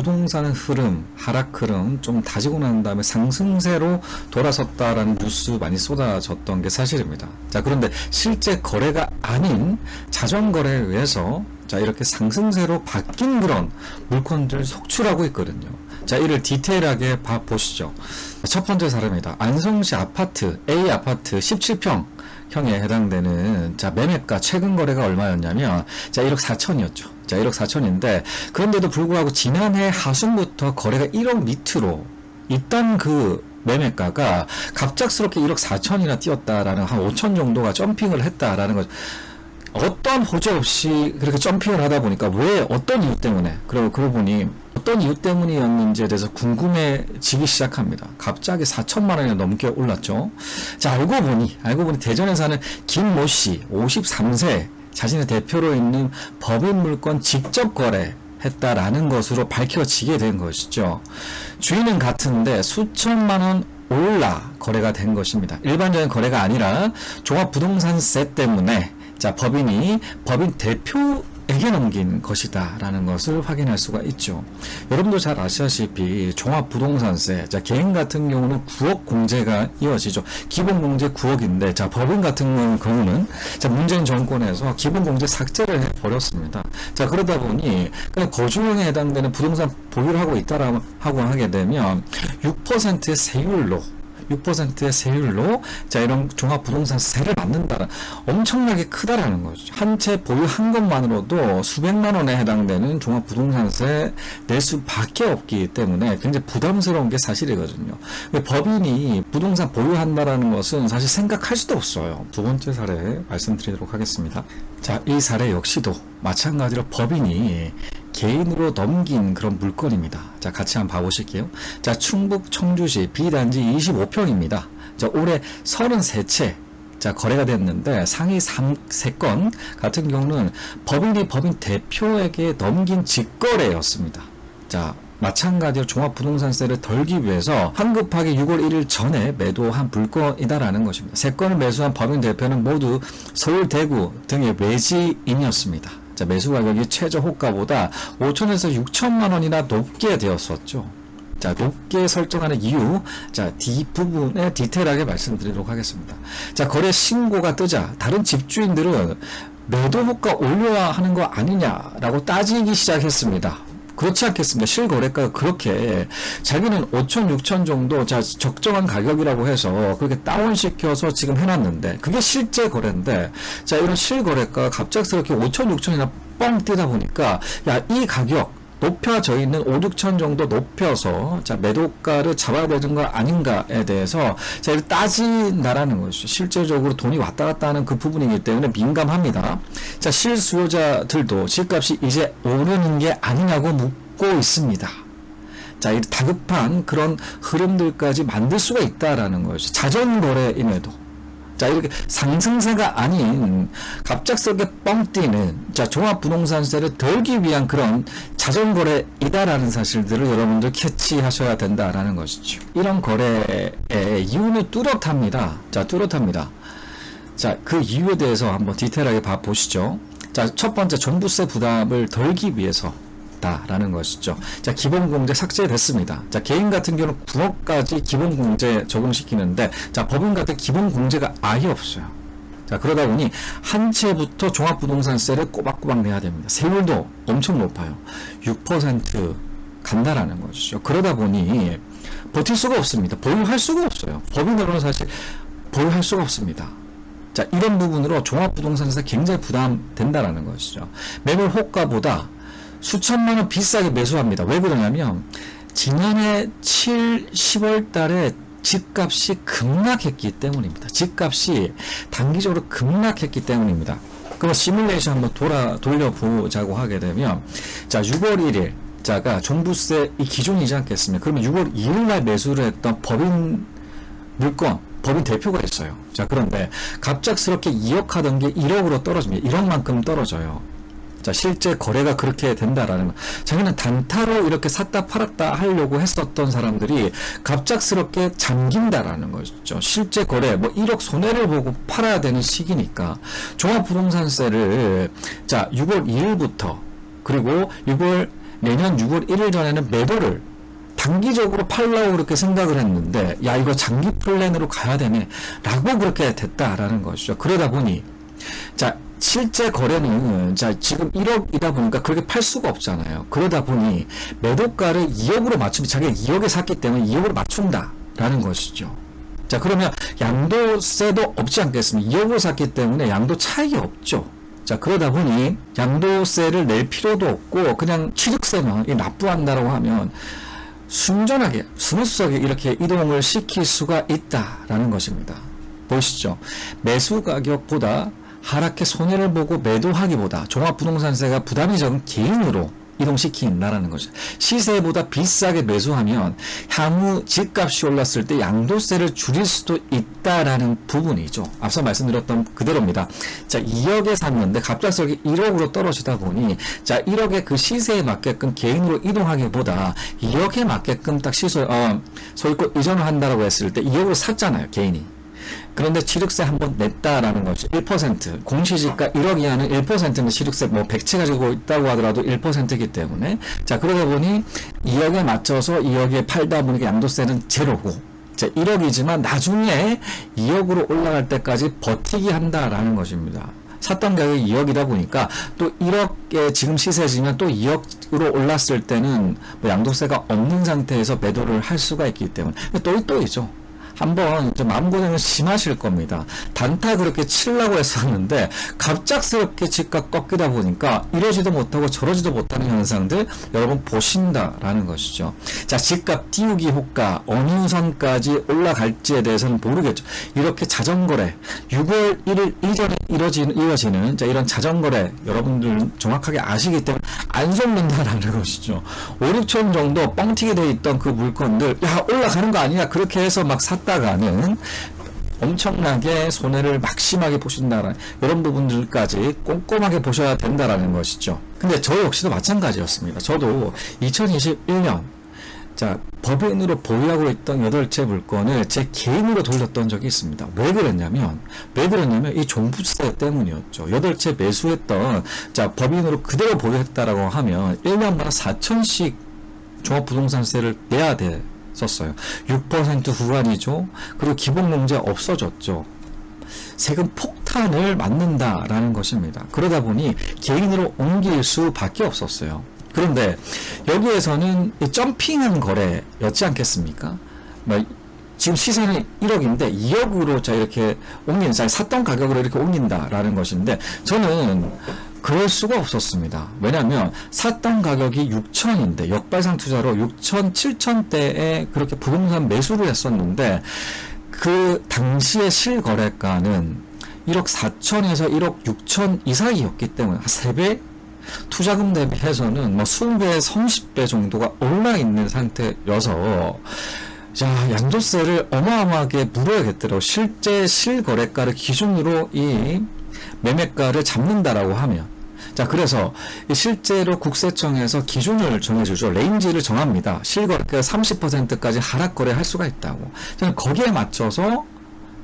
부동산 흐름, 하락 흐름 좀 다지고 난 다음에 상승세로 돌아섰다라는 뉴스 많이 쏟아졌던 게 사실입니다. 자, 그런데 실제 거래가 아닌 자전거래에 의해서 자, 이렇게 상승세로 바뀐 그런 물건들 속출하고 있거든요. 자, 이를 디테일하게 보시죠. 첫 번째 사례입니다. 안성시 아파트, A 아파트 17평 형에 해당되는 자, 매매가 최근 거래가 얼마였냐면 자, 1억 4천이었죠. 자, 1억 4천인데 그런데도 불구하고 지난해 하순부터 거래가 1억 밑으로 있던 그 매매가가 갑작스럽게 1억 4천이나 뛰었다라는 한 5천 정도가 점핑을 했다라는 거죠. 어떤 호재 없이 그렇게 점핑을 하다 보니까 왜 어떤 이유 때문에 그러고 보니 어떤 이유 때문이었는지에 대해서 궁금해지기 시작합니다. 갑자기 4천만 원이 넘게 올랐죠. 자, 알고 보니 대전에 사는 김모 씨 53세 자신의 대표로 있는 법인 물건 직접 거래했다라는 것으로 밝혀지게 된 것이죠. 주인은 같은데 수천만 원 올라 거래가 된 것입니다. 일반적인 거래가 아니라 종합부동산세 때문에 자, 법인 대표에게 넘긴 것이다 라는 것을 확인할 수가 있죠. 여러분도 잘 아시다시피 종합부동산세, 자, 개인 같은 경우는 9억 공제가 이어지죠. 기본공제 9억인데 자, 법인 같은 경우는 자, 문재인 정권에서 기본공제 삭제를 해버렸습니다. 자, 그러다 보니 그냥 거주형에 해당되는 부동산 보유를 하고 있다라고 하게 되면 6%의 세율로 자, 이런 종합부동산세를 받는다는 엄청나게 크다라는 거죠. 한 채 보유한 것만으로도 수백만 원에 해당되는 종합부동산세 낼 수밖에 없기 때문에 굉장히 부담스러운 게 사실이거든요. 법인이 부동산 보유한다라는 것은 사실 생각할 수도 없어요. 두 번째 사례 말씀드리도록 하겠습니다. 자, 이 사례 역시도 마찬가지로 법인이 개인으로 넘긴 그런 물건입니다. 자, 같이 한번 봐보실게요. 자, 충북 청주시 B단지 25평입니다. 자, 올해 33채 자, 거래가 됐는데 상위 3건 같은 경우는 법인이 법인 대표에게 넘긴 직거래였습니다. 자, 마찬가지로 종합부동산세를 덜기 위해서 황급하게 6월 1일 전에 매도한 물건이다라는 것입니다. 3건을 매수한 법인 대표는 모두 서울, 대구 등의 외지인이었습니다. 자, 매수 가격이 최저 호가보다 5천에서 6천만 원이나 높게 되었었죠. 자, 높게 설정하는 이유, 자, 뒷부분에 디테일하게 말씀드리도록 하겠습니다. 자, 거래 신고가 뜨자 다른 집주인들은 매도 호가 올려야 하는 거 아니냐라고 따지기 시작했습니다. 그렇지 않겠습니다. 실거래가가 그렇게 자기는 5천, 6천 정도 자, 적정한 가격이라고 해서 그렇게 다운시켜서 지금 해놨는데 그게 실제 거래인데 자, 이런 실거래가가 갑작스럽게 5천, 6천이나 뻥 뛰다 보니까 야, 이 가격 높여져 있는 5, 6천 정도 높여서 자, 매도가를 잡아야 되는 거 아닌가에 대해서 자, 이를 따진다라는 것이죠. 실제적으로 돈이 왔다 갔다 하는 그 부분이기 때문에 민감합니다. 자, 실수요자들도 집값이 이제 오르는 게 아니냐고 묻고 있습니다. 자, 이 다급한 그런 흐름들까지 만들 수가 있다라는 것이죠. 자전거래임에도. 자, 이렇게 상승세가 아닌 갑작스럽게 뻥 뛰는 자, 종합부동산세를 덜기 위한 그런 자전거래이다라는 사실들을 여러분들 캐치하셔야 된다라는 것이죠. 이런 거래의 이유는 뚜렷합니다. 자, 뚜렷합니다. 자, 그 이유에 대해서 한번 디테일하게 봐보시죠. 자, 첫 번째 종부세 부담을 덜기 위해서 라는 것이죠. 자, 기본공제 삭제됐습니다. 자, 개인 같은 경우는 9억까지 기본공제 적용시키는데 자, 법인 같은 기본공제가 아예 없어요. 자, 그러다 보니 한 채부터 종합부동산세를 꼬박꼬박 내야 됩니다. 세율도 엄청 높아요. 6% 간다라는 것이죠. 그러다 보니 버틸 수가 없습니다. 보유할 수가 없어요. 법인으로는 사실 보유할 수가 없습니다. 자, 이런 부분으로 종합부동산세 굉장히 부담된다라는 것이죠. 매물 호가보다 수천만 원 비싸게 매수합니다. 왜 그러냐면 지난해 10월 달에 집값이 급락했기 때문입니다. 집값이 단기적으로 급락했기 때문입니다. 그럼 시뮬레이션 한번 돌려보자고 하게 되면 자, 6월 1일 자가 종부세 이 기준이지 않겠습니까? 그러면 6월 2일 날 매수를 했던 법인 물건 법인 대표가 있어요. 자, 그런데 갑작스럽게 2억 하던 게 1억으로 떨어집니다. 1억만큼 떨어져요. 자, 실제 거래가 그렇게 된다라는 거. 자기는 단타로 이렇게 샀다 팔았다 하려고 했었던 사람들이 갑작스럽게 잠긴다라는 거죠. 실제 거래, 뭐 1억 손해를 보고 팔아야 되는 시기니까 종합부동산세를 자, 6월 2일부터 그리고 6월 내년 6월 1일 전에는 매도를 단기적으로 팔려고 그렇게 생각을 했는데, 야, 이거 장기 플랜으로 가야 되네 라고 그렇게 됐다라는 것이죠. 그러다 보니 자, 실제 거래는 자 지금 1억이다 보니까 그렇게 팔 수가 없잖아요. 그러다 보니 매도가를 2억으로 맞추면, 자기가 2억에 샀기 때문에 2억으로 맞춘다라는 것이죠. 자, 그러면 양도세도 없지 않겠습니까? 2억으로 샀기 때문에 양도 차익이 없죠. 자, 그러다 보니 양도세를 낼 필요도 없고 그냥 취득세만 납부한다라고 하면 순전하게 스무스하게 이렇게 이동을 시킬 수가 있다라는 것입니다. 보시죠. 매수 가격보다 하락해 손해를 보고 매도하기보다 종합부동산세가 부담이 적은 개인으로 이동시킨다라는 거죠. 시세보다 비싸게 매수하면 향후 집값이 올랐을 때 양도세를 줄일 수도 있다라는 부분이죠. 앞서 말씀드렸던 그대로입니다. 자, 2억에 샀는데 갑작스럽게 1억으로 떨어지다 보니 자, 1억의 그 시세에 맞게끔 개인으로 이동하기보다 2억에 맞게끔 딱 소유권 이전을 한다라고 했을 때 2억으로 샀잖아요, 개인이. 그런데 취득세 한번 냈다라는 것이 1%, 공시지가 1억 이하는 1%는 취득세 뭐 100채 가지고 있다고 하더라도 1%이기 때문에, 자, 그러다 보니 2억에 맞춰서 2억에 팔다 보니까 양도세는 제로고, 자, 1억이지만 나중에 2억으로 올라갈 때까지 버티기 한다라는 것입니다. 샀던 가격이 2억이다 보니까 또 1억에 지금 시세지만 또 2억으로 올랐을 때는 뭐 양도세가 없는 상태에서 매도를 할 수가 있기 때문에 또이죠. 한번 마음고생을 심하실 겁니다. 단타 그렇게 치려고 했었는데 갑작스럽게 집값 꺾이다 보니까 이러지도 못하고 저러지도 못하는 현상들 여러분 보신다라는 것이죠. 자, 집값 띄우기 효과 어느 선까지 올라갈지에 대해서는 모르겠죠. 이렇게 자전거래 6월 1일 이전에 이루어지는 자, 이런 자전거래 여러분들 정확하게 아시기 때문에 안 속는다라는 것이죠. 5, 6천 정도 뻥튀기 되어 있던 그 물건들, 야, 올라가는 거 아니야, 그렇게 해서 막 샀다가는 엄청나게 손해를 막심하게 보신다라는 이런 부분들까지 꼼꼼하게 보셔야 된다라는 것이죠. 근데 저 역시도 마찬가지였습니다. 저도 2021년 자, 법인으로 보유하고 있던 8채 물건을 제 개인으로 돌렸던 적이 있습니다. 왜 그랬냐면 이 종부세 때문이었죠. 8채 매수했던, 자, 법인으로 그대로 보유했다라고 하면 1년마다 4천씩 종합부동산세를 내야 됐었어요. 6% 구간이죠. 그리고 기본공제 없어졌죠. 세금 폭탄을 맞는다라는 것입니다. 그러다 보니 개인으로 옮길 수밖에 없었어요. 그런데 여기에서는 점핑한 거래였지 않겠습니까? 지금 시세는 1억인데 2억으로 자 이렇게 샀던 가격으로 이렇게 옮긴다라는 것인데 저는 그럴 수가 없었습니다. 왜냐하면 샀던 가격이 6천인데 역발상 투자로 6천, 7천대에 그렇게 부동산 매수를 했었는데 그 당시의 실거래가는 1억 4천에서 1억 6천 이상이었기 때문에 한 3배? 투자금 대비해서는 뭐 20배, 30배 정도가 올라 있는 상태여서 자, 양도세를 어마어마하게 물어야겠더라고. 실제 실거래가를 기준으로 이 매매가를 잡는다라고 하면. 자, 그래서 실제로 국세청에서 기준을 정해주죠. 레인지를 정합니다. 실거래가 30%까지 하락거래 할 수가 있다고. 저는 거기에 맞춰서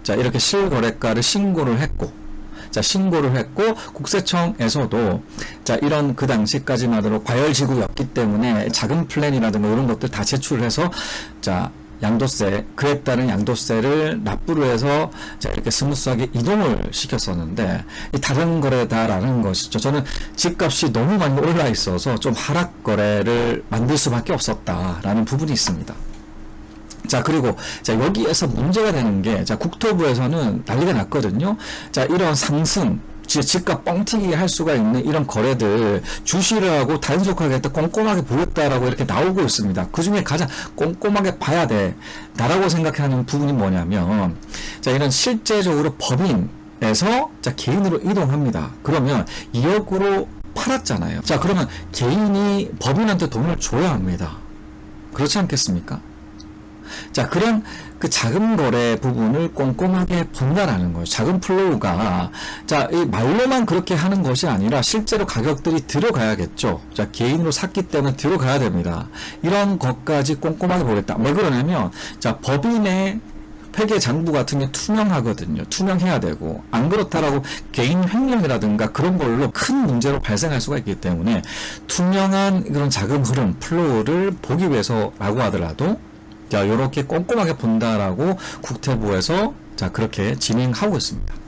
자, 이렇게 실거래가를 신고를 했고, 자, 신고를 했고, 국세청에서도, 자, 이런 그 당시까지만으로 과열지구였기 때문에 작은 플랜이라든가 이런 것들 다 제출을 해서, 자, 양도세, 그에 따른 양도세를 납부를 해서, 자, 이렇게 스무스하게 이동을 시켰었는데, 이 다른 거래다라는 것이죠. 저는 집값이 너무 많이 올라 있어서 좀 하락 거래를 만들 수밖에 없었다라는 부분이 있습니다. 자, 그리고, 자, 여기에서 문제가 되는 게, 자, 국토부에서는 난리가 났거든요. 자, 이런 상승, 집값 뻥튀기 할 수가 있는 이런 거래들 주시를 하고 단속하게 꼼꼼하게 보겠다라고 이렇게 나오고 있습니다. 그 중에 가장 꼼꼼하게 봐야 돼. 나라고 생각하는 부분이 뭐냐면, 자, 이런 실제적으로 법인에서, 자, 개인으로 이동합니다. 그러면 2억으로 팔았잖아요. 자, 그러면 개인이 법인한테 돈을 줘야 합니다. 그렇지 않겠습니까? 자, 그런 그 자금 거래 부분을 꼼꼼하게 본다라는 거예요. 자금 플로우가, 자, 이 말로만 그렇게 하는 것이 아니라 실제로 가격들이 들어가야겠죠. 자, 개인으로 샀기 때문에 들어가야 됩니다. 이런 것까지 꼼꼼하게 보겠다. 왜 그러냐면, 자, 법인의 회계 장부 같은 게 투명하거든요. 투명해야 되고, 안 그렇다라고 개인 횡령이라든가 그런 걸로 큰 문제로 발생할 수가 있기 때문에 투명한 그런 자금 흐름 플로우를 보기 위해서라고 하더라도 자, 요렇게 꼼꼼하게 본다라고 국토부에서 자, 그렇게 진행하고 있습니다.